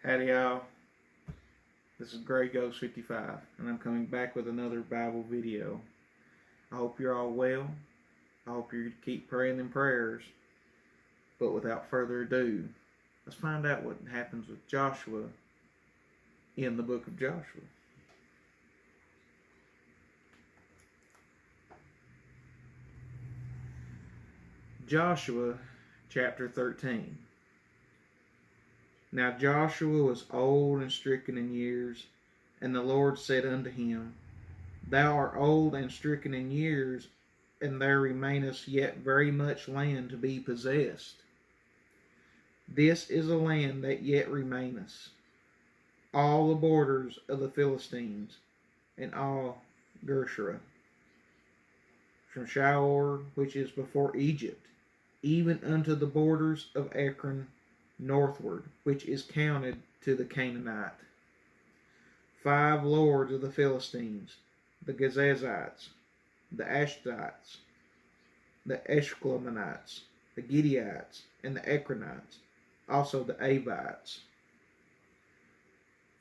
Howdy y'all, this is Grey Ghost 55 and I'm coming back with another Bible video. I hope you're all well. I hope you keep praying in prayers. But without further ado, let's find out what happens with Joshua in the book of Joshua. Joshua chapter 13. Now Joshua was old and stricken in years, and the Lord said unto him, Thou art old and stricken in years, and there remaineth yet very much land to be possessed. This is a land that yet remaineth, all the borders of the Philistines, and all Geshurun, from Shahor, which is before Egypt, even unto the borders of Ekron northward, which is counted to the Canaanite. 5 lords of the Philistines, the Gazazites, the Ashdodites, the Eshkelmonites, the Gitteites, and the Ekronites, also the Avites.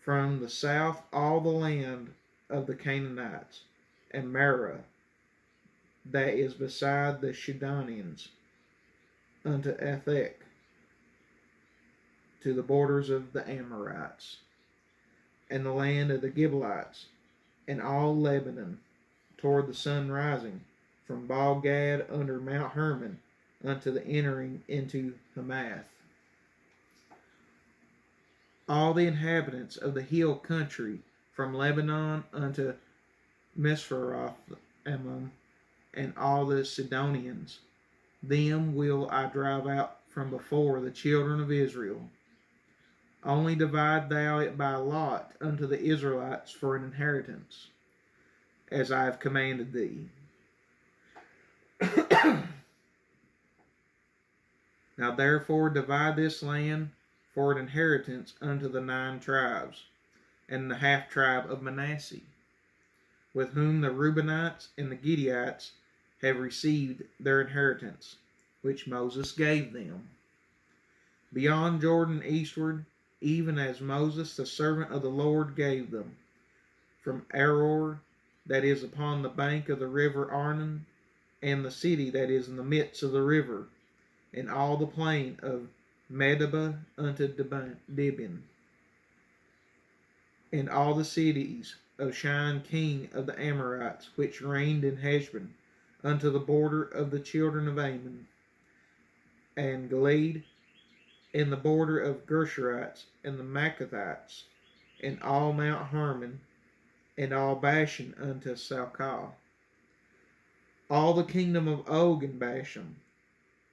From the south all the land of the Canaanites, and Marah, that is beside the Shidonians, unto Athek, to the borders of the Amorites, and the land of the Gibeonites, and all Lebanon, toward the sun rising, from Baal-gad under Mount Hermon, unto the entering into Hamath. All the inhabitants of the hill country, from Lebanon unto Mispherath-ammon, and all the Sidonians, them will I drive out from before the children of Israel. Only divide thou it by lot unto the Israelites for an inheritance, as I have commanded thee. Now therefore divide this land for an inheritance unto the 9 tribes, and the half tribe of Manasseh, with whom the Reubenites and the Gitteites have received their inheritance, which Moses gave them. Beyond Jordan eastward, even as Moses the servant of the Lord gave them, from Aror, that is upon the bank of the river Arnon, and the city that is in the midst of the river, and all the plain of Medeba unto Dibon, and all the cities of Sihon king of the Amorites, which reigned in Heshbon, unto the border of the children of Ammon, and Gilead, in the border of Geshurites and the Maccathites, and all Mount Hermon, and all Bashan unto Salcah, all the kingdom of Og and Bashan,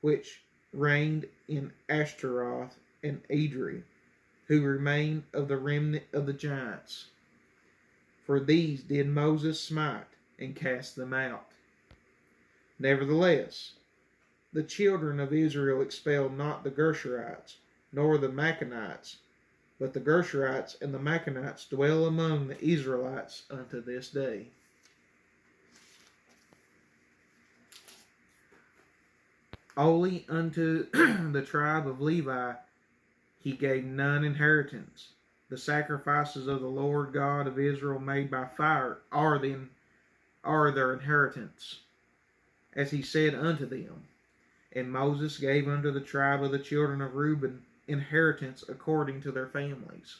which reigned in Ashtaroth and Edrei, who remained of the remnant of the giants. For these did Moses smite, and cast them out. Nevertheless, the children of Israel expelled not the Geshurites, nor the Machanites, but the Geshurites and the Machanites dwell among the Israelites unto this day. Only unto the tribe of Levi he gave none inheritance. The sacrifices of the Lord God of Israel made by fire are their inheritance, as he said unto them. And Moses gave unto the tribe of the children of Reuben inheritance according to their families.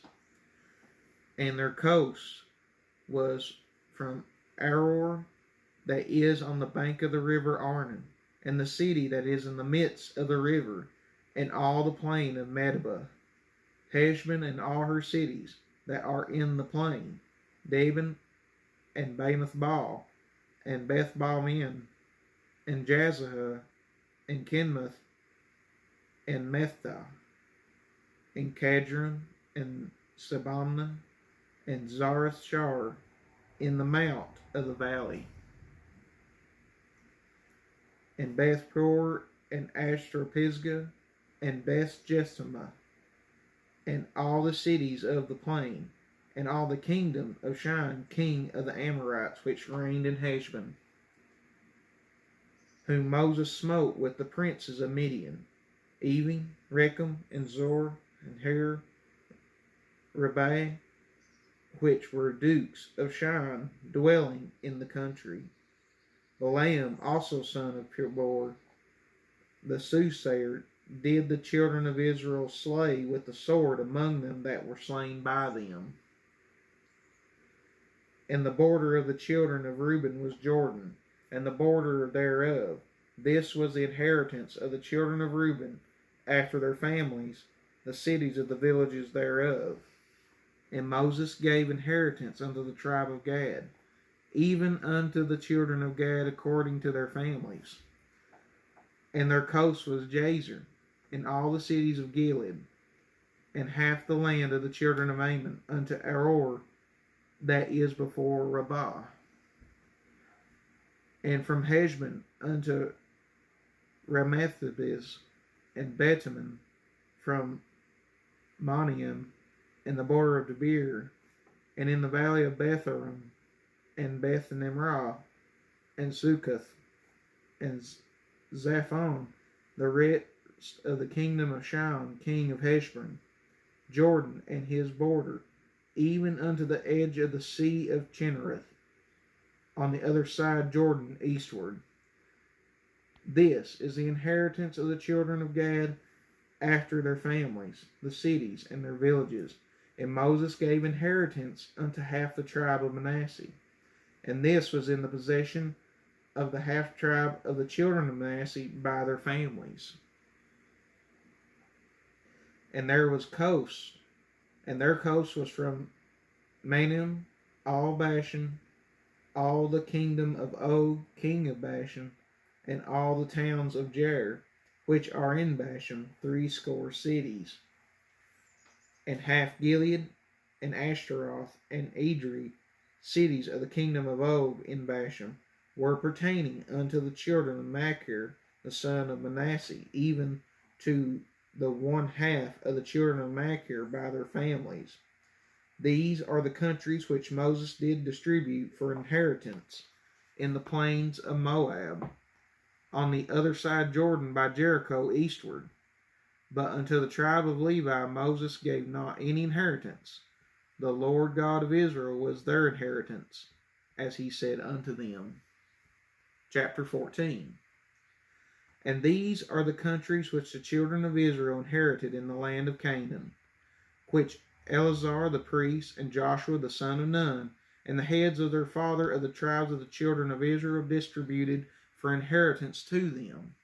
And their coast was from Aror, that is on the bank of the river Arnon, and the city that is in the midst of the river, and all the plain of Medeba, Heshbon and all her cities that are in the plain, Dibon and Bamath-baal, and Beth-Balmeon, and Jazahah, and Kinmoth, and Mephthah, and Kadron, and Sabamna, and Zareth-shahar, in the mount of the valley, and Beth-peor, and Ashtar-pisgah, and Beth-jessamah, and all the cities of the plain, and all the kingdom of Sihon king of the Amorites, which reigned in Heshbon, whom Moses smote with the princes of Midian, even Rechem, and Zor, and Her, Rabai, which were dukes of Shion, dwelling in the country. Balaam, also son of Pibor, the soothsayer, did the children of Israel slay with the sword among them that were slain by them. And the border of the children of Reuben was Jordan, and the border thereof. This was the inheritance of the children of Reuben after their families, the cities of the villages thereof. And Moses gave inheritance unto the tribe of Gad, even unto the children of Gad according to their families. And their coast was Jazer, and all the cities of Gilead, and half the land of the children of Ammon, unto Aror, that is before Rabbah. And from Heshbon unto Ramathabis, and Betaman, from Monium, and the border of Debir, and in the valley of Betharam, and Beth Nimrah, and Sukkoth, and Zaphon, the rest of the kingdom of Sihon, king of Heshbon, Jordan and his border, even unto the edge of the sea of Chinnereth, on the other side Jordan eastward. This is the inheritance of the children of Gad after their families, the cities and their villages. And Moses gave inheritance unto half the tribe of Manasseh. And this was in the possession of the half tribe of the children of Manasseh by their families. And there was coast, and their coast was from Manim, all Bashan, all the kingdom of Og, king of Bashan, and all the towns of Jair, which are in Bashan, 60 cities, and half Gilead, and Ashtaroth, and Edrei, cities of the kingdom of Og in Bashan, were pertaining unto the children of Machir, the son of Manasseh, even to the 1/2 of the children of Machir by their families. These are the countries which Moses did distribute for inheritance in the plains of Moab, on the other side Jordan by Jericho eastward. But unto the tribe of Levi Moses gave not any inheritance. The Lord God of Israel was their inheritance, as he said unto them. Chapter 14. And these are the countries which the children of Israel inherited in the land of Canaan, which Eleazar the priest, and Joshua the son of Nun, and the heads of their father of the tribes of the children of Israel distributed for inheritance to them.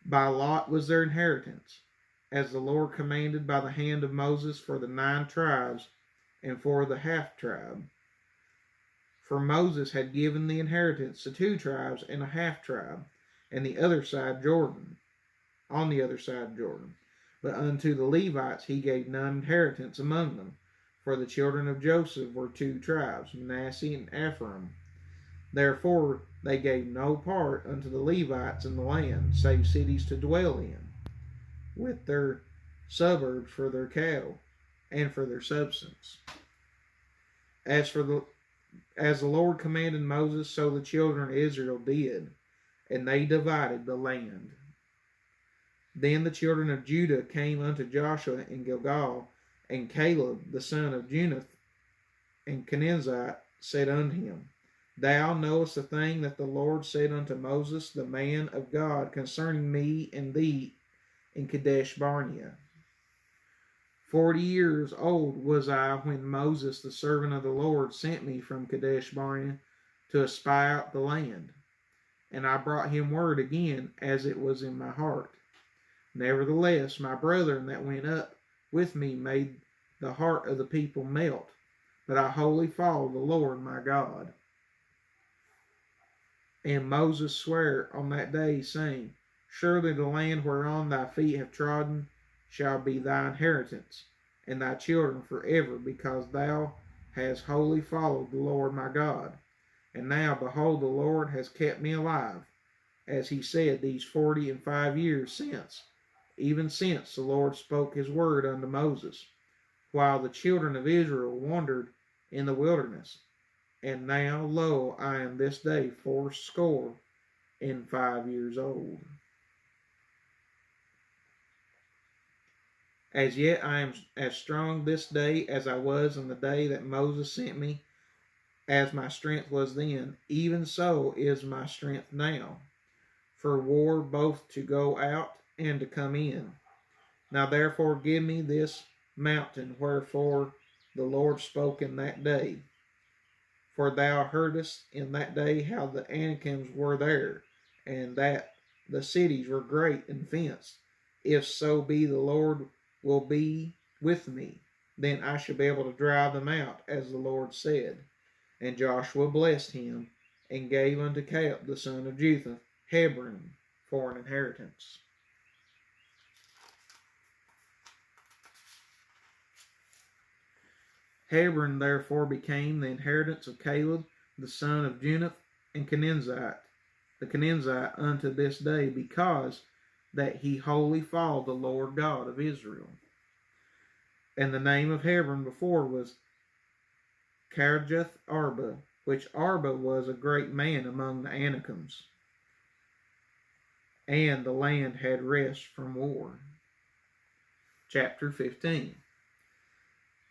By lot was their inheritance, as the Lord commanded by the hand of Moses for the 9 tribes, and for the half tribe. For Moses had given the inheritance to 2 tribes and a half tribe, and the other side Jordan, on the other side Jordan. But unto the Levites he gave none inheritance among them, for the children of Joseph were 2 tribes, Manasseh and Ephraim. Therefore they gave no part unto the Levites in the land, save cities to dwell in, with their suburbs for their cattle, and for their substance. As the Lord commanded Moses, so the children of Israel did, and they divided the land. Then the children of Judah came unto Joshua in Gilgal, and Caleb the son of Jephunneh and Kenizzite said unto him, Thou knowest the thing that the Lord said unto Moses, the man of God, concerning me and thee in Kadesh Barnea. 40 years old was I when Moses, the servant of the Lord, sent me from Kadesh Barnea to espy out the land. And I brought him word again, as it was in my heart. Nevertheless, my brethren that went up with me made the heart of the people melt, but I wholly followed the Lord my God. And Moses sware on that day, saying, Surely the land whereon thy feet have trodden shall be thy inheritance, and thy children forever, because thou hast wholly followed the Lord my God. And now, behold, the Lord has kept me alive, as he said, these 45 years since, even since the Lord spoke his word unto Moses, while the children of Israel wandered in the wilderness. And now, lo, I am this day 85 years old. As yet I am as strong this day as I was in the day that Moses sent me, as my strength was then, even so is my strength now, for war both to go out and to come in. Now therefore give me this mountain wherefore the Lord spoke in that day. For thou heardest in that day how the Anakims were there, and that the cities were great and fenced. If so be the Lord will be with me, then I shall be able to drive them out, as the Lord said. And Joshua blessed him, and gave unto Caleb the son of Jephunneh Hebron for an inheritance. Hebron therefore became the inheritance of Caleb the son of Jephunneh and the Kenizzite unto this day, because that he wholly followed the Lord God of Israel. And the name of Hebron before was Kirjath Arba, which Arba was a great man among the Anakims, and the land had rest from war. Chapter 15.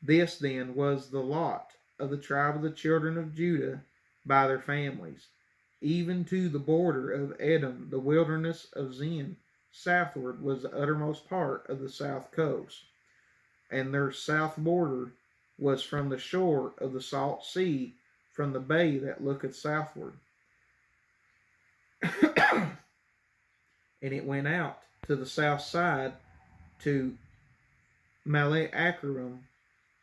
This then was the lot of the tribe of the children of Judah by their families, even to the border of Edom, the wilderness of Zin. Southward was the uttermost part of the south coast, and their south border was from the shore of the salt sea, from the bay that looketh southward. And it went out to the south side to Malach-Acrim,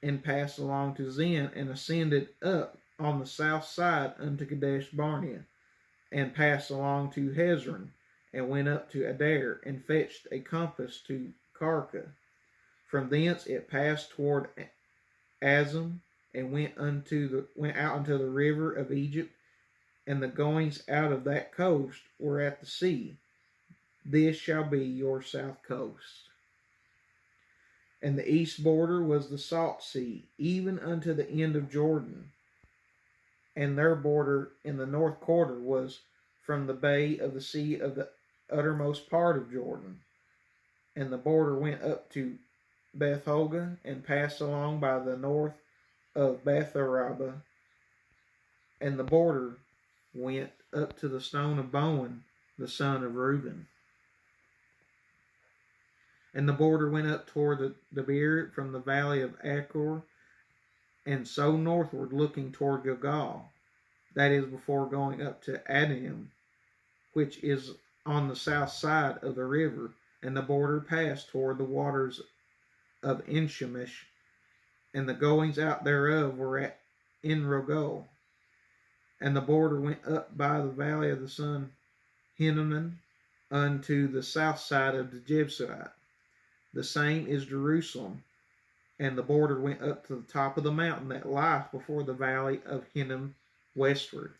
and passed along to Zin, and ascended up on the south side unto Kadesh Barnea, and passed along to Hezron, and went up to Adair, and fetched a compass to Karka. From thence it passed toward Azim, and went out unto the river of Egypt, and the goings out of that coast were at the sea. This shall be your south coast. And the east border was the salt sea, even unto the end of Jordan. And their border in the north quarter was from the bay of the sea of the uttermost part of Jordan. And the border went up to Beth-Hogah, and passed along by the north of Beth-Araba. And the border went up to the stone of Bowen, the son of Reuben. And the border went up toward the Debir from the valley of Achor, and so northward, looking toward Gilgal, that is before going up to Adam, which is on the south side of the river. And the border passed toward the waters of Enshemish, and the goings out thereof were at Enrogel. And the border went up by the valley of the son Hinnom unto the south side of the Jebusite. The same is Jerusalem, and the border went up to the top of the mountain that lieth before the valley of Hinnom westward,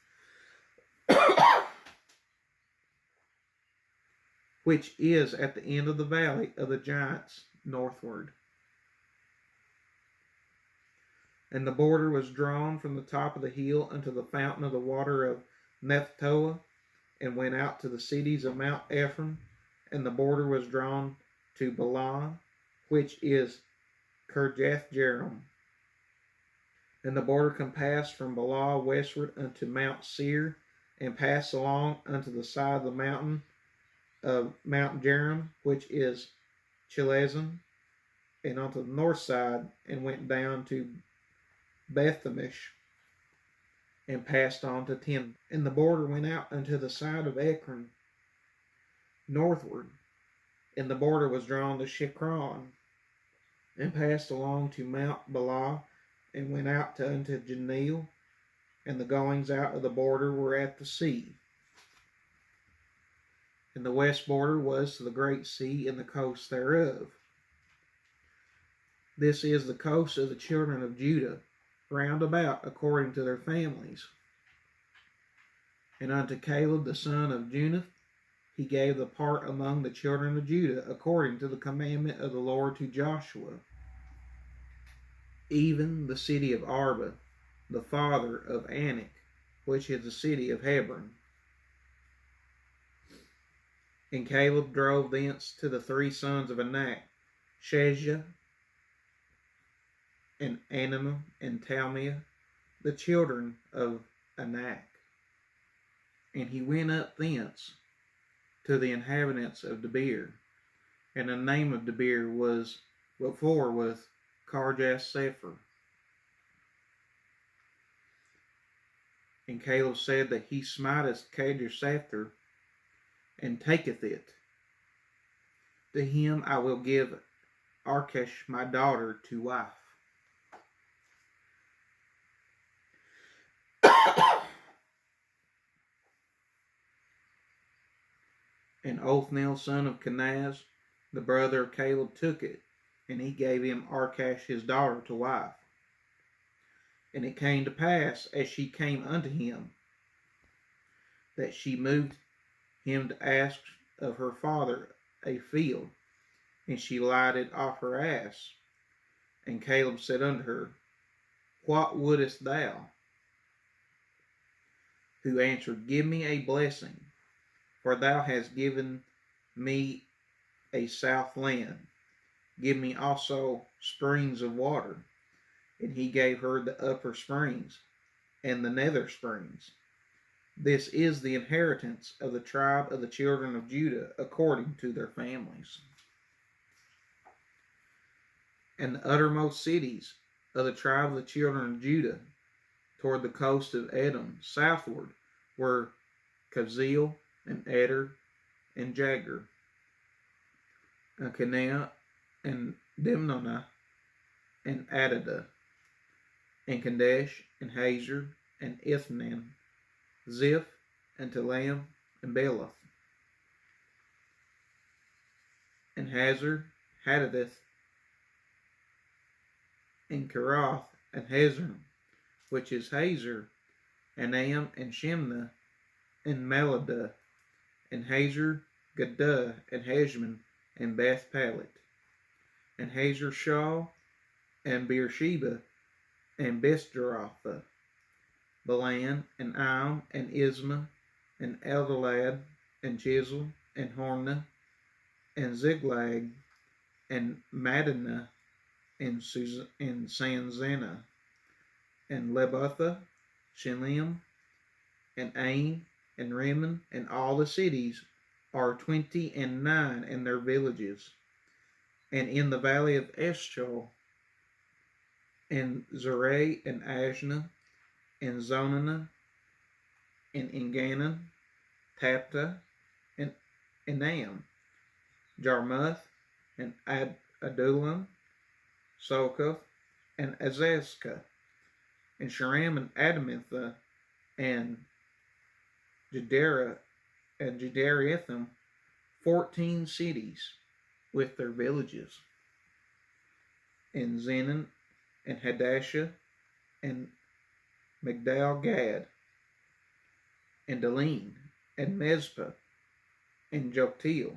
which is at the end of the valley of the giants northward. And the border was drawn from the top of the hill unto the fountain of the water of Nephtoah, and went out to the cities of Mount Ephraim. And the border was drawn to Baalah, which is Kirjath-Jearim. And the border compassed from Baalah westward unto Mount Seir, and passed along unto the side of the mountain of Mount Jearim, which is Chilezim, and onto the north side, and went down to Bethamish, and passed on to Tim. And the border went out unto the side of Ekron northward, and the border was drawn to Shikron, and passed along to Mount Baalah, and went out to unto Janeel, and the goings out of the border were at the sea. And the west border was to the great sea, and the coast thereof. This is the coast of the children of Judah, round about according to their families. And unto Caleb the son of Jephunneh he gave the part among the children of Judah, according to the commandment of the Lord to Joshua, even the city of Arba, the father of Anak, which is the city of Hebron. And Caleb drove thence to the three sons of Anak, Shejah, and Anam, and Talmiah, the children of Anak. And he went up thence to the inhabitants of Debir. And the name of Debir was before was Kirjath Sepher. And Caleb said that he smiteth Kirjath Sepher and taketh it. To him I will give Arkesh my daughter to wife. And Othniel, son of Kenaz, the brother of Caleb, took it, and he gave him Arkesh his daughter to wife. And it came to pass, as she came unto him, that she moved him to ask of her father a field, and she lighted off her ass. And Caleb said unto her, What wouldest thou? Who answered, Give me a blessing, for thou hast given me a south land. Give me also springs of water. And he gave her the upper springs and the nether springs. This is the inheritance of the tribe of the children of Judah according to their families. And the uttermost cities of the tribe of the children of Judah toward the coast of Edom southward were Kabzeel and Eder and Jagur, and Canaan and Dimnah and Adada, and Kadesh and Hazor and Ithnan, Ziph and Telaim and Bealoth, and Hazor, Hadath, and Kerath and Hezron, which is Hazor, and Am and Shimna, and Meladah, and Hazor, Gadah, and Heshman, and Beth Palet, and Hazor Shaw, and Beersheba, and Besderatha, Balan, and Aim, and Isma, and Eldalad, and Chisel, and Horna, and Ziklag, and Madinah, and Sanzana, and Lebutha, Shilim, and Ain, and Rimmon, and all the cities are 29 and their villages. And in the valley of Eschol, and Zeray, and Ashna, and Zonana, and Enganan, Tapta, and Enam, Jarmuth, and Adullam, Sokoth, and Azazka, and Sharam, and Adamitha, and Jederithim, 14 cities with their villages, and Zenon, and Hadashah, and Migdal Gad, and Deline, and Mizpah, and Joktiel,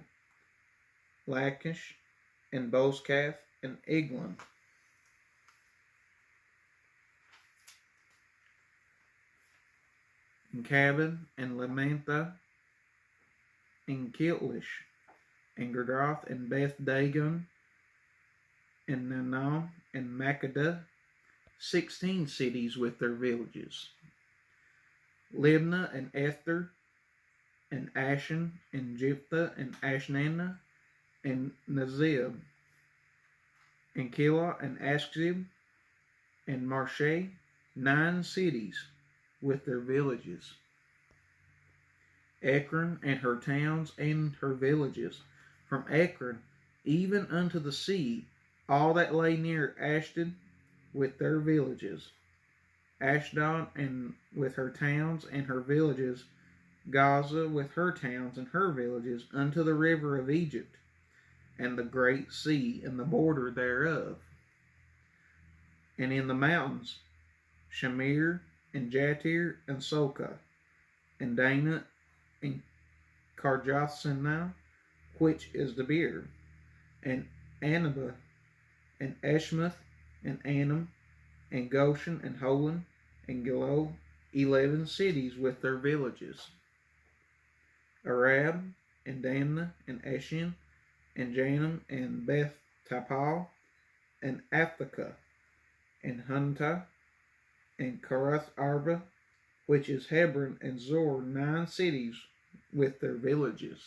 Lachish, and Bozkath, and Eglon. And Cabin, and Lamantha, and Kiltish, and Gerdoth, and Beth Dagon, and Nanam, and Makkedah, 16 cities with their villages. Libnah, and Ether, and Ashan, and Jephthah, and Ashnana, and Nazib, and Keilah, and Askzib, and Marshe, 9 cities with their villages. Ekron, and her towns, and her villages, from Ekron even unto the sea, all that lay near Ashdod with their villages. Ashdod, and with her towns and her villages, Gaza with her towns and her villages, unto the river of Egypt, and the great sea, and the border thereof. And in the mountains, Shamir, and Jatir, and Soka, and Dana, and Kirjath-Senah, which is Debir, and Anaba, and Eshmath, and Anam, and Goshen, and Holon, and Gilo, 11 cities with their villages. Arab, and Damnah, and Eshin, and Janam, and Beth Tapal, and Athaka, and Hunta, and Karath Arba, which is Hebron and Zor, 9 cities with their villages.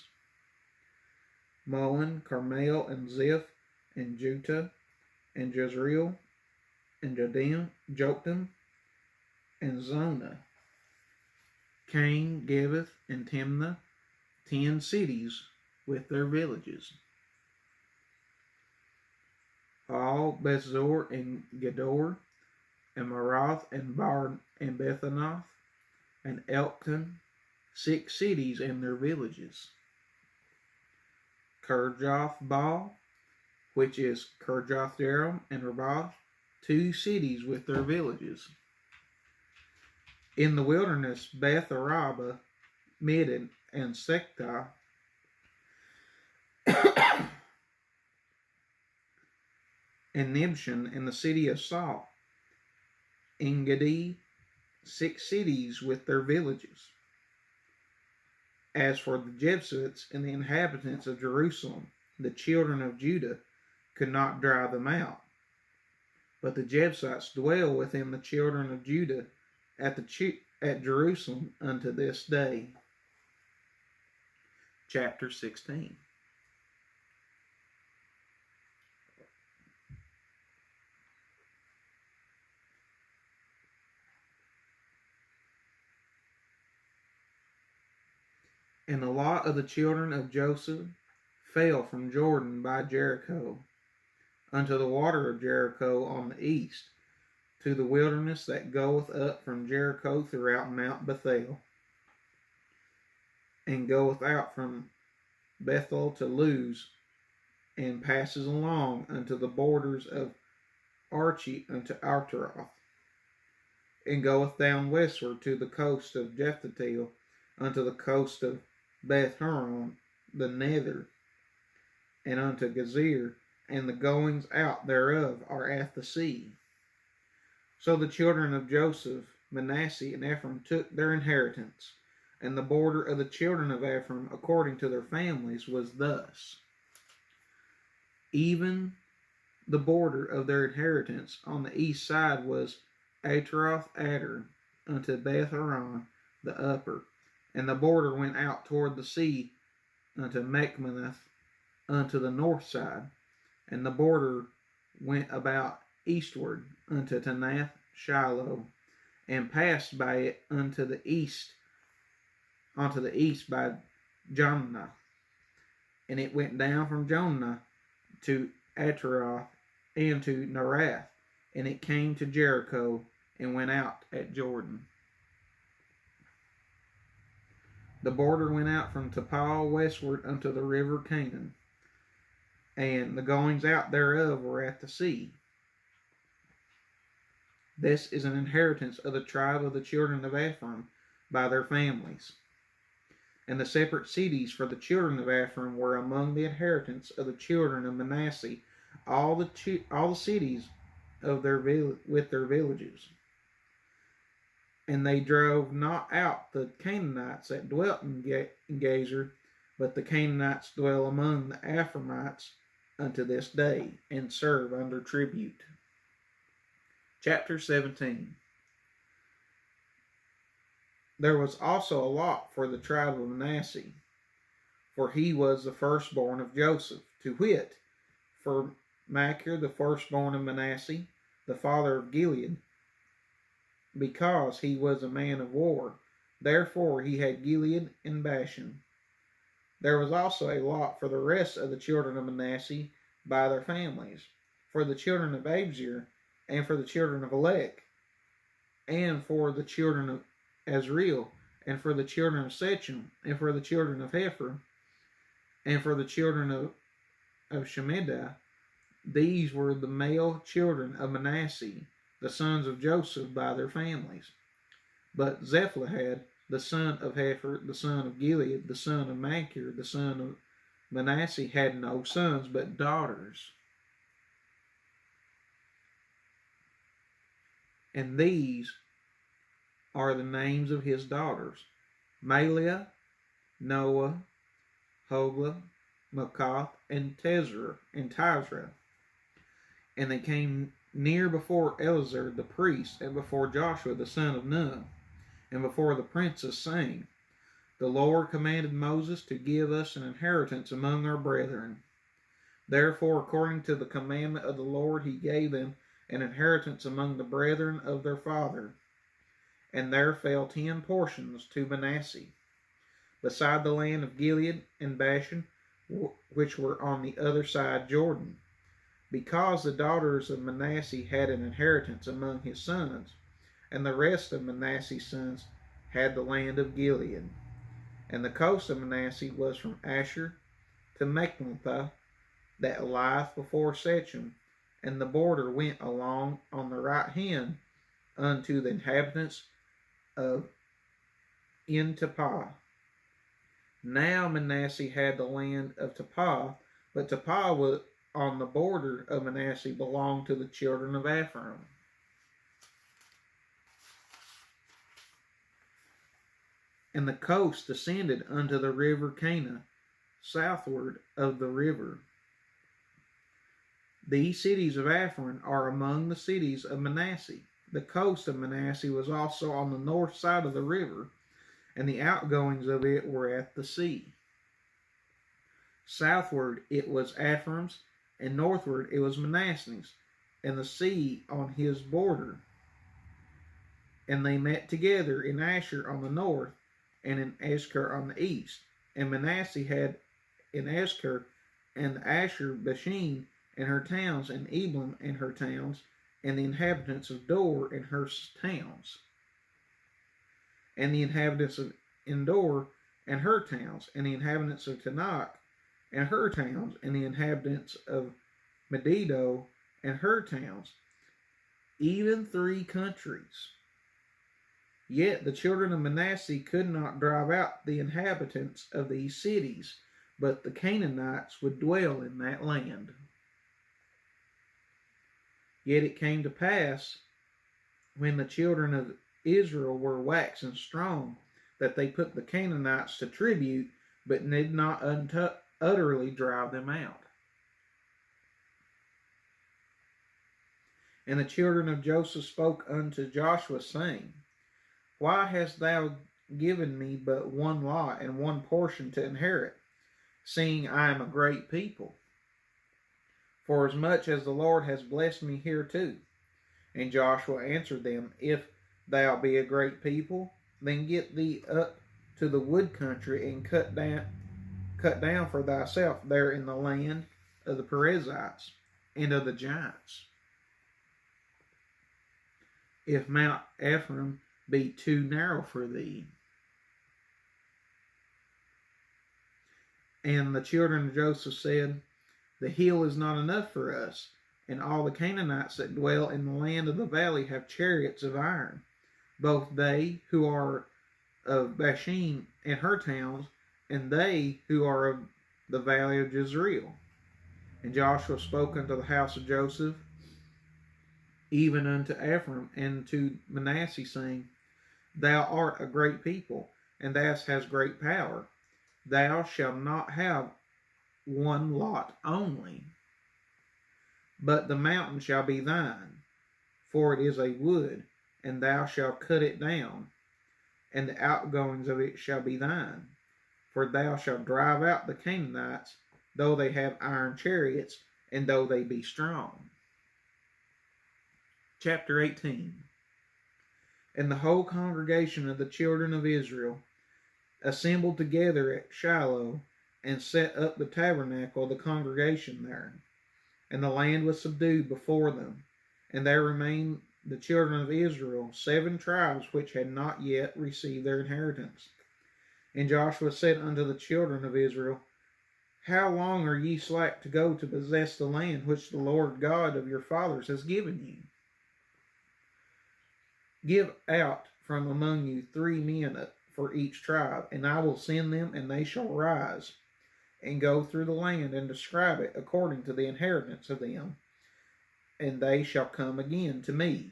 Moen, Carmel, and Ziph, and Juttah, and Jezreel, and Joktan, and Zonah. Cain, Gebeth, and Timnah, 10 cities with their villages. All Bethzor and Gedor, and Marath, and Bar, and Bethanath, and Elkton, 6 cities and their villages. Kirjath Baal, which is Kirjath Jearim, and Rabath, 2 cities with their villages. In the wilderness, Beth Araba, Middin, and Sectah, and Nibshan, in the city of Saul. En Gedi, 6 cities with their villages. As for the Jebusites and the inhabitants of Jerusalem, the children of Judah could not drive them out. But the Jebusites dwell within the children of Judah at Jerusalem unto this day. Chapter 16. And the lot of the children of Joseph fell from Jordan by Jericho unto the water of Jericho on the east, to the wilderness that goeth up from Jericho throughout Mount Bethel, and goeth out from Bethel to Luz, and passes along unto the borders of Archi unto Artaroth, and goeth down westward to the coast of Jephthahel, unto the coast of Beth Horon, the nether, and unto Gezer, and the goings out thereof are at the sea. So the children of Joseph, Manasseh, and Ephraim took their inheritance, and the border of the children of Ephraim according to their families was thus. Even the border of their inheritance on the east side was Ataroth Adar unto Beth Horon the upper, and the border went out toward the sea unto Mechmanath unto the north side, and the border went about eastward unto Tanath Shiloh, and passed by it unto the east by Jomnah, and it went down from Jomnah to Ataroth and to Narath, and it came to Jericho and went out at Jordan. The border went out from Tapal westward unto the river Canaan, and the goings out thereof were at the sea. This is an inheritance of the tribe of the children of Ephraim by their families. And the separate cities for the children of Ephraim were among the inheritance of the children of Manasseh, all the cities of with their villages. And they drove not out the Canaanites that dwelt in Gezer, but the Canaanites dwell among the Ephraimites unto this day, and serve under tribute. Chapter 17. There was also a lot for the tribe of Manasseh, for he was the firstborn of Joseph, to wit, for Machir the firstborn of Manasseh, the father of Gilead, because he was a man of war. Therefore he had Gilead and Bashan. There was also a lot for the rest of the children of Manasseh by their families, for the children of Abzir, and for the children of Elek, and for the children of Azriel, and for the children of Sechem, and for the children of Hefer, and for the children of Shemidah. These were the male children of Manasseh, the sons of Joseph by their families. But Zephlehad, the son of Hefer, the son of Gilead, the son of Machir, the son of Manasseh, had no sons but daughters. And these are the names of his daughters: Maliah, Noah, Hoglah, Makoth, and Tizrah. And they came near before Eleazar the priest, and before Joshua the son of Nun, and before the princes, saying, The Lord commanded Moses to give us an inheritance among our brethren. Therefore, according to the commandment of the Lord, he gave them an inheritance among the brethren of their father. And there fell 10 portions to Manasseh, beside the land of Gilead and Bashan, which were on the other side Jordan, because the daughters of Manasseh had an inheritance among his sons, and the rest of Manasseh's sons had the land of Gilead. And the coast of Manasseh was from Asher to Machpelah, that lieth before Shechem, and the border went along on the right hand unto the inhabitants of En-Tappuah. Now Manasseh had the land of Tappuah, but Tappuah was on the border of Manasseh belonged to the children of Ephraim. And the coast descended unto the river Cana, southward of the river. These cities of Ephraim are among the cities of Manasseh. The coast of Manasseh was also on the north side of the river, and the outgoings of it were at the sea. Southward it was Ephraim's, and northward it was Manasseh's, and the sea on his border. And they met together in Asher on the north, and in Eshcol on the east. And Manasseh had in Eshcol and Asher Bashan and her towns, and Eblam and her towns, and the inhabitants of Dor and her towns, and the inhabitants of Endor and her towns, and the inhabitants of Tanakh and her towns, and the inhabitants of Megiddo and her towns, even 3 countries. Yet the children of Manasseh could not drive out the inhabitants of these cities, but the Canaanites would dwell in that land. Yet it came to pass, when the children of Israel were waxen strong, that they put the Canaanites to tribute, but did not utterly drive them out. And the children of Joseph spoke unto Joshua, saying, Why hast thou given me but one lot and one portion to inherit, seeing I am a great people? For as much as the Lord has blessed me hereto. And Joshua answered them, If thou be a great people, then get thee up to the wood country, and cut down for thyself there in the land of the Perizzites and of the giants. If Mount Ephraim be too narrow for thee. And the children of Joseph said, The hill is not enough for us, and all the Canaanites that dwell in the land of the valley have chariots of iron, both they who are of Bashan and her towns, and they who are of the valley of Jezreel. And Joshua spoke unto the house of Joseph, even unto Ephraim and to Manasseh, saying, Thou art a great people, and thou hast great power. Thou shalt not have one lot only, but the mountain shall be thine, for it is a wood, and thou shalt cut it down, and the outgoings of it shall be thine. For thou shalt drive out the Canaanites, though they have iron chariots, and though they be strong. Chapter 18. And the whole congregation of the children of Israel assembled together at Shiloh, and set up the tabernacle of the congregation there. And the land was subdued before them. And there remained the children of Israel 7 tribes which had not yet received their inheritance. And Joshua said unto the children of Israel, How long are ye slack to go to possess the land which the Lord God of your fathers has given you? Give out from among you 3 men for each tribe, and I will send them, and they shall rise and go through the land and describe it according to the inheritance of them, and they shall come again to me.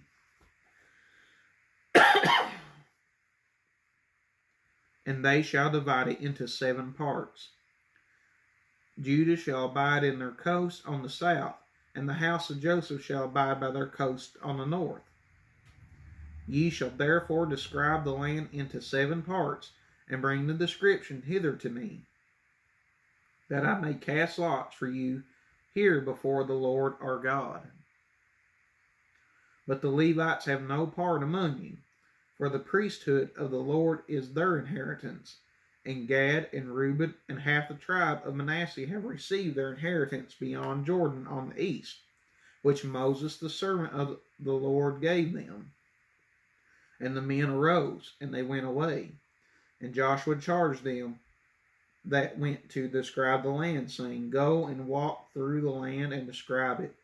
And they shall divide it into 7 parts. Judah shall abide in their coast on the south, and the house of Joseph shall abide by their coast on the north. Ye shall therefore describe the land into 7 parts, and bring the description hither to me, that I may cast lots for you here before the Lord our God. But the Levites have no part among you, for the priesthood of the Lord is their inheritance, and Gad and Reuben and half the tribe of Manasseh have received their inheritance beyond Jordan on the east, which Moses the servant of the Lord gave them. And the men arose, and they went away. And Joshua charged them that went to describe the land, saying, Go and walk through the land and describe it,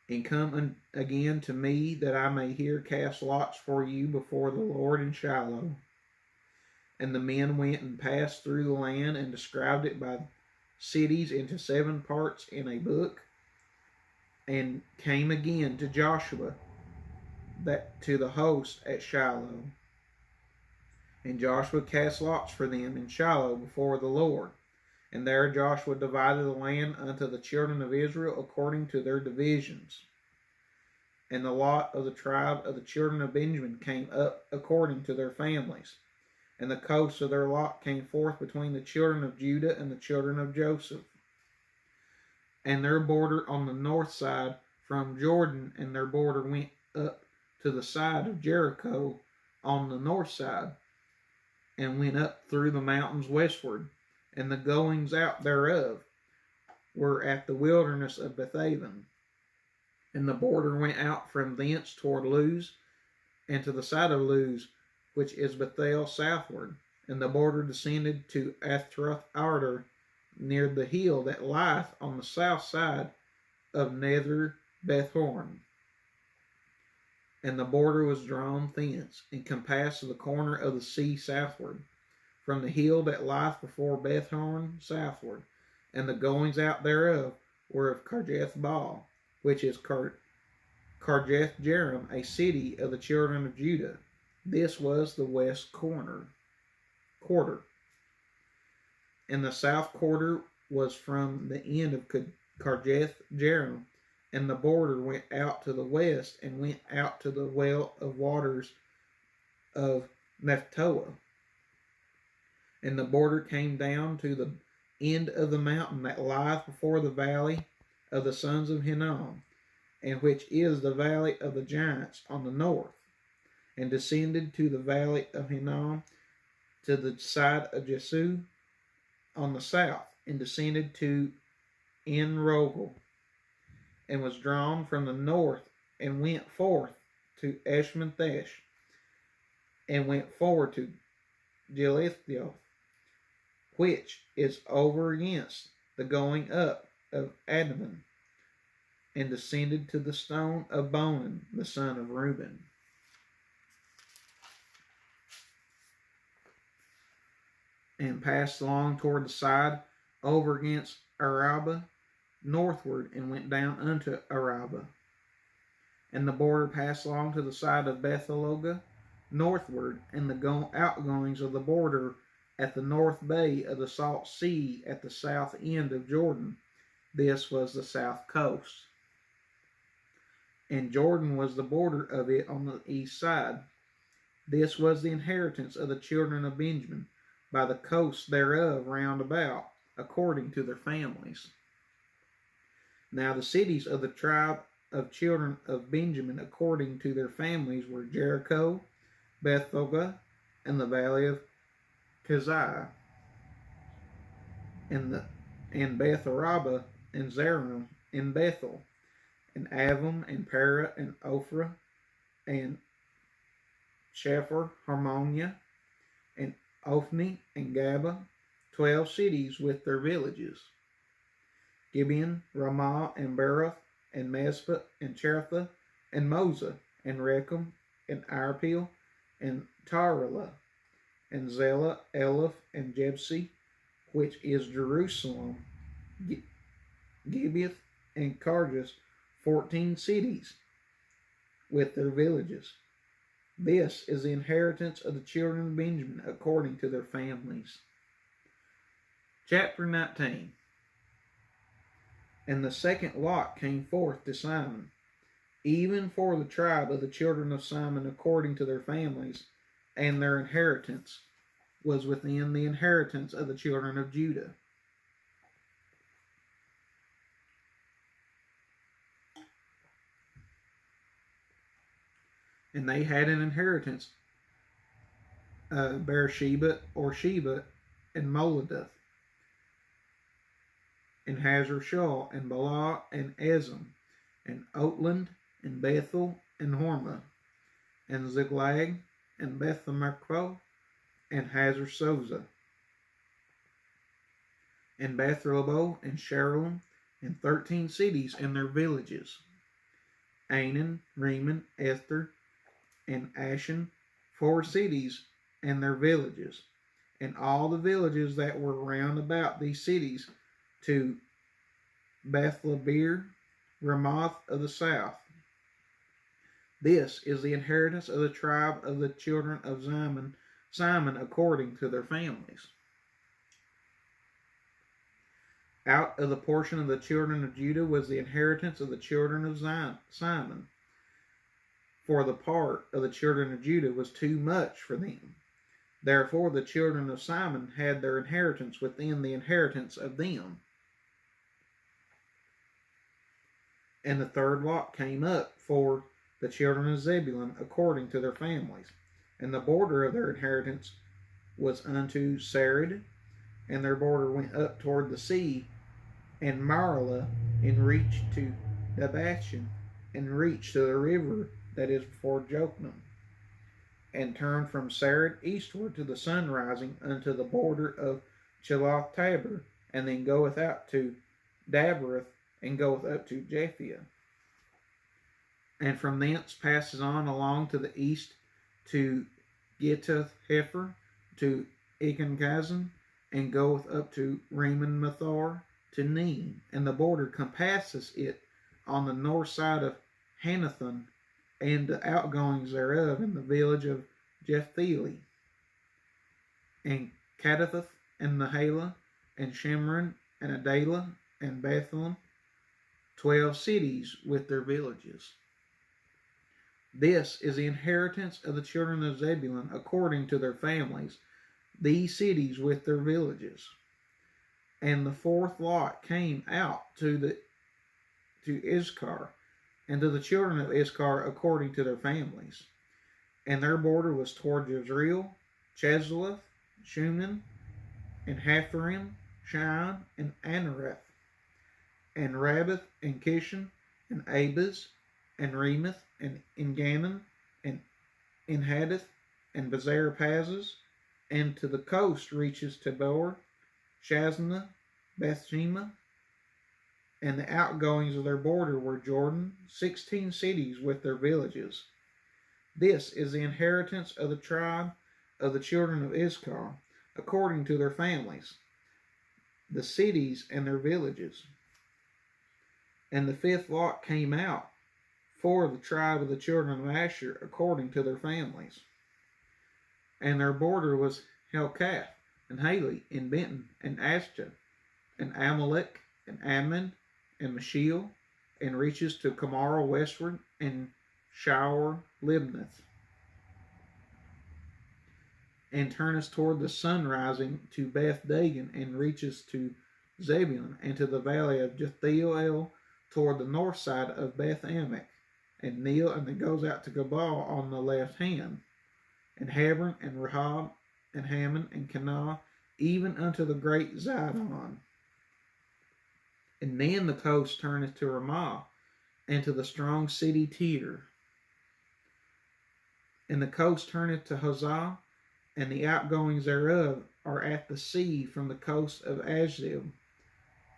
and come again to me, that I may here cast lots for you before the Lord in Shiloh. And the men went and passed through the land and described it by cities into 7 parts in a book, and came again to Joshua to the host at Shiloh. And Joshua cast lots for them in Shiloh before the Lord. And there Joshua divided the land unto the children of Israel according to their divisions. And the lot of the tribe of the children of Benjamin came up according to their families. And the coast of their lot came forth between the children of Judah and the children of Joseph. And their border on the north side from Jordan, and their border went up to the side of Jericho on the north side, and went up through the mountains westward. And the goings out thereof were at the wilderness of Bethaven. And the border went out from thence toward Luz, and to the side of Luz, which is Bethel southward. And the border descended to Athroth Arder, near the hill that lieth on the south side of Nether Bethhorn. And the border was drawn thence, and compassed to the corner of the sea southward, from the hill that lieth before Bethhorn southward. And the goings out thereof were of Kirjath Baal, which is Kirjath Jearim, a city of the children of Judah. This was the west quarter. And the south quarter was from the end of Kirjath Jearim, and the border went out to the west, and went out to the well of waters of Nephtoah. And the border came down to the end of the mountain that lieth before the valley of the sons of Hinnom, and which is the valley of the giants on the north, and descended to the valley of Hinnom to the side of Jesu on the south, and descended to En Rogel, and was drawn from the north, and went forth to Eshmonthesh, and went forward to Gilethoth, which is over against the going up of Adamon, and descended to the stone of Bonan, the son of Reuben. And passed along toward the side over against Arabah northward, and went down unto Arabah. And the border passed along to the side of Bethelogah northward, and the outgoings of the border at the north bay of the Salt Sea at the south end of Jordan. This was the south coast. And Jordan was the border of it on the east side. This was the inheritance of the children of Benjamin, by the coast thereof round about, according to their families. Now the cities of the tribe of children of Benjamin, according to their families, were Jericho, Bethogah, and the valley of Keziah, and Beth Arabah, and Zerum, and Bethel, and Avim, and Para, and Ophrah, and Shepher, Harmonia, and Ophni, and Gaba, 12 cities with their villages. Gibeon, Ramah, and Beroth, and Mespah, and Cheretha, and Moza, and Rechem, and Irpeel, and Tarelah, and Zelah, Eleph, and Jebsi, which is Jerusalem, Gibeath, and Karjas, 14 cities with their villages. This is the inheritance of the children of Benjamin according to their families. Chapter 19. And the second lot came forth to Simon, even for the tribe of the children of Simon according to their families, and their inheritance was within the inheritance of the children of Judah. And they had an inheritance, Beersheba or Sheba, and Moladah, and Hazar Shaw, and Bala, and Ezem, and Otland, and Bethel, and Hormah, and Ziklag, and Beth-Makro, and Hazar Soza, and Bethlabo, and Sharalem, and 13 cities and their villages, Anan, Reman, Ether, and Ashan, 4 cities and their villages, and all the villages that were round about these cities, to Bethlabir, Ramoth of the south. This is the inheritance of the tribe of the children of Simon according to their families. Out of the portion of the children of Judah was the inheritance of the children of Simon. For the part of the children of Judah was too much for them. Therefore the children of Simon had their inheritance within the inheritance of them. And the third lot came up for the children of Zebulun according to their families. And the border of their inheritance was unto Sarid, and their border went up toward the sea, and Marlah, and reached to Dabashan, and reached to the river that is before Jokneam, and turned from Sarid eastward to the sun rising unto the border of Cheloth Tabor, and then goeth out to Dabereth, and goeth up to Japhia, and from thence passes on along to the east to Gittith Hefer, to Ikan and goeth up to Reman Mathor, to Neem, and the border compasses it on the north side of Hanathon, and the outgoings thereof in the village of Jephtheli, and Cadatheth, and Nahala, and Shimron, and Adalah, and Bethlehem, 12 cities with their villages. This is the inheritance of the children of Zebulun according to their families, these cities with their villages. And the fourth lot came out to Issachar, and to the children of Issachar according to their families. And their border was toward Jezreel, Chesuleth, Shunem, and Hapharim, Shion, and Anarath, and Rabbath, and Kishan, and Abaz, and Remoth, and Engannon, and Enhadith, and Bazar-Pazzes, and to the coast reaches Tabor, Shazna, Bethshema, and the outgoings of their border were Jordan, 16 cities with their villages. This is the inheritance of the tribe of the children of Issachar, according to their families, the cities and their villages. And the fifth lot came out for the tribe of the children of Asher, according to their families. And their border was Helkath, and Haley, and Benton, and Ashtah, and Amalek, and Ammon, and Meshiel, and reaches to Kamara westward, and Shower Libnath, and turneth toward the sun rising to Beth Dagon, and reaches to Zebulun, and to the valley of Jethiel toward the north side of Beth Amek, and Neel, and it goes out to Gabal on the left hand, and Hebron, and Rehob, and Hammon, and Kanah, even unto the great Zidon. And then the coast turneth to Ramah, and to the strong city Tyre. And the coast turneth to Hosah, and the outgoings thereof are at the sea from the coast of Ashzib.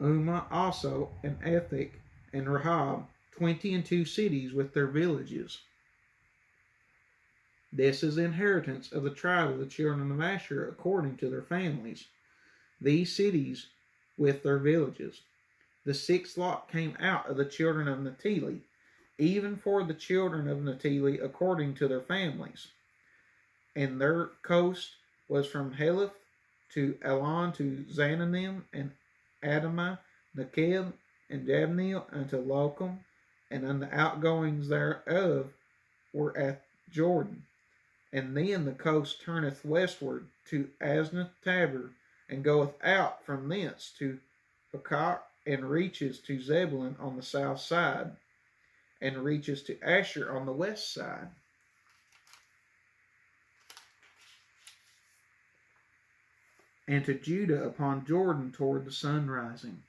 Ummah also, and Ethek, and Rehob, 22 cities with their villages. This is the inheritance of the tribe of the children of Asher according to their families, these cities with their villages. The sixth lot came out of the children of Naphtali, even for the children of Naphtali according to their families. And their coast was from Heleph to Elon to Zananim, and Adamah, Nekeb, and Jabneel unto Locum, and on the outgoings thereof were at Jordan. And then the coast turneth westward to Asnath Tabor, and goeth out from thence to Pekah, and reaches to Zebulun on the south side, and reaches to Asher on the west side. And to Judah upon Jordan toward the sun rising.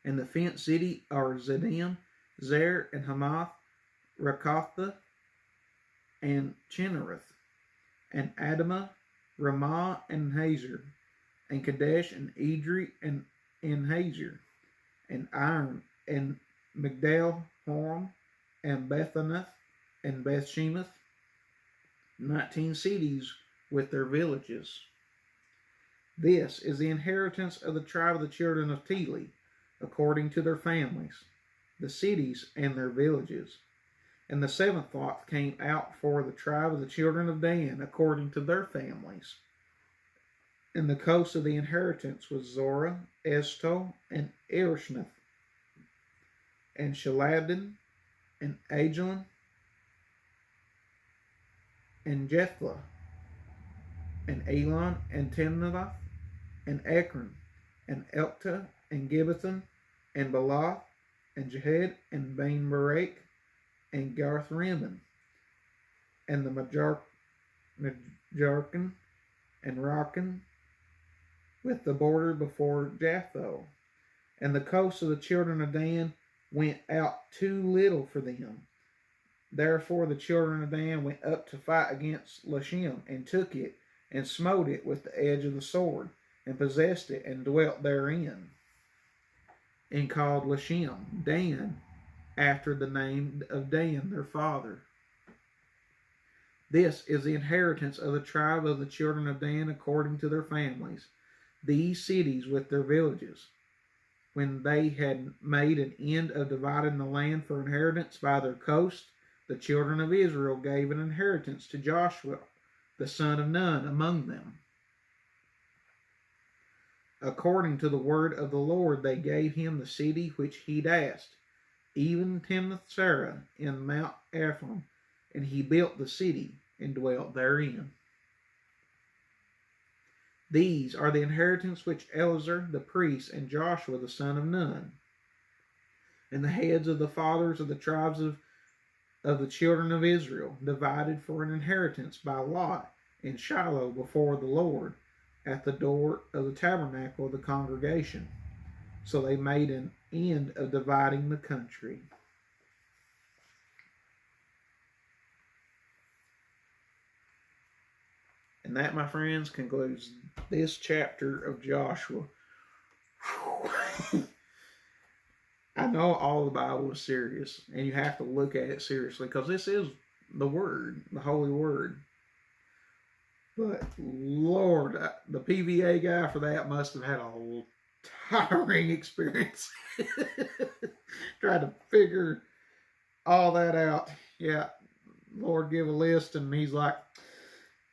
And the fenced city are Zidim, Zer, and Hamath, Rakatha, and Chinnereth, and Adamah, Ramah, and Hazor, and Kadesh, and Edrei, and Hazor, and Iron, and Migdal Horam, and Bethanath, and Bethshemesh, 19 cities with their villages. This is the inheritance of the tribe of the children of Teli, according to their families, the cities and their villages. And the seventh lot came out for the tribe of the children of Dan, according to their families. And the coast of the inheritance was Zorah, Eshto, and Erishnath, and Shalabin, and Ajalon, and Jethlah, and Elon, and Timnath, and Ekron, and Elta, and Gibbethon, and Balath, and Jahed, and Bain Barak, and Garth Rimmon, and the Majarkan, and Rakan, with the border before Jatho. And the coast of the children of Dan went out too little for them. Therefore the children of Dan went up to fight against Lashem, and took it, and smote it with the edge of the sword, and possessed it, and dwelt therein, and called Lashem Dan, after the name of Dan their father. This is the inheritance of the tribe of the children of Dan according to their families, these cities with their villages. When they had made an end of dividing the land for inheritance by their coast, the children of Israel gave an inheritance to Joshua, the son of Nun, among them. According to the word of the Lord, they gave him the city which he'd asked, even Timnath-Serah in Mount Ephraim, and he built the city and dwelt therein. These are the inheritance which Eleazar the priest and Joshua the son of Nun, and the heads of the fathers of the tribes of the children of Israel, divided for an inheritance by lot in Shiloh before the Lord, at the door of the tabernacle of the congregation. So they made an end of dividing the country. And that, my friends, concludes this chapter of Joshua. I know all the Bible is serious, and you have to look at it seriously, because this is the Word, the Holy Word. But, Lord, the PVA guy for that must have had a tiring experience. Tried to figure all that out. Yeah, Lord give a list, and he's like,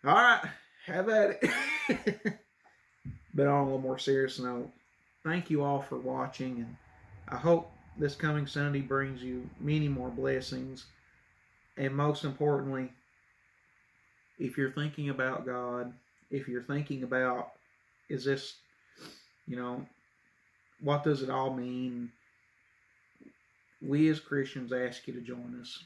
all right, have at it. But on a little more serious note, thank you all for watching, and I hope this coming Sunday brings you many more blessings. And most importantly, if you're thinking about God, if you're thinking about, is this, what does it all mean? We as Christians ask you to join us.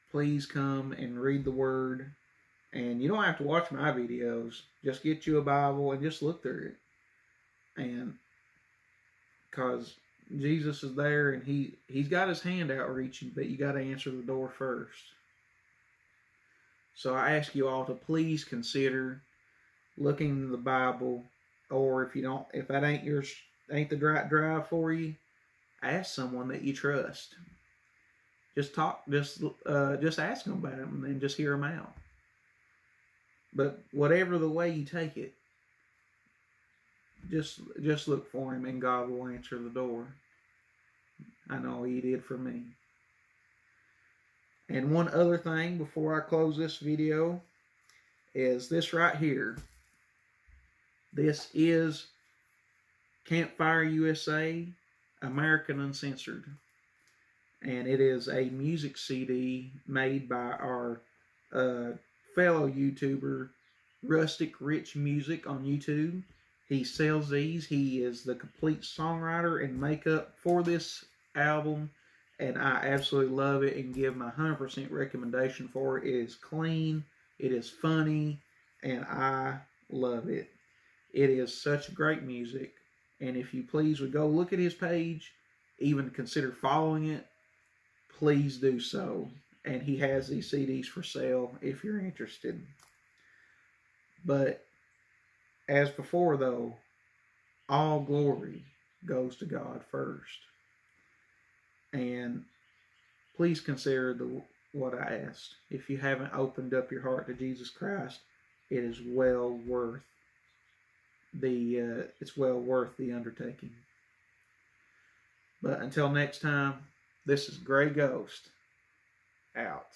Please come and read the Word. And you don't have to watch my videos. Just get you a Bible and just look through it. And because Jesus is there, and he's got his hand out reaching, but you got to answer the door first. So I ask you all to please consider looking in the Bible, or if that ain't the right drive for you, ask someone that you trust. Just ask them about it, and then just hear them out. But whatever the way you take it, just look for him, and God will answer the door. I know he did for me. And one other thing before I close this video is this right here. This is Campfire USA, American Uncensored. And it is a music CD made by our fellow YouTuber, Rustic Rich Music on YouTube. He sells these. He is the complete songwriter and makeup for this album, and I absolutely love it and give my 100% recommendation for it. It is clean, it is funny, and I love it. It is such great music, and if you please would go look at his page, even consider following it, please do so. And he has these CDs for sale if you're interested. But as before, though, all glory goes to God first. And please consider what I asked. If you haven't opened up your heart to Jesus Christ, it is well worth the undertaking. But until next time, this is Gray Ghost out.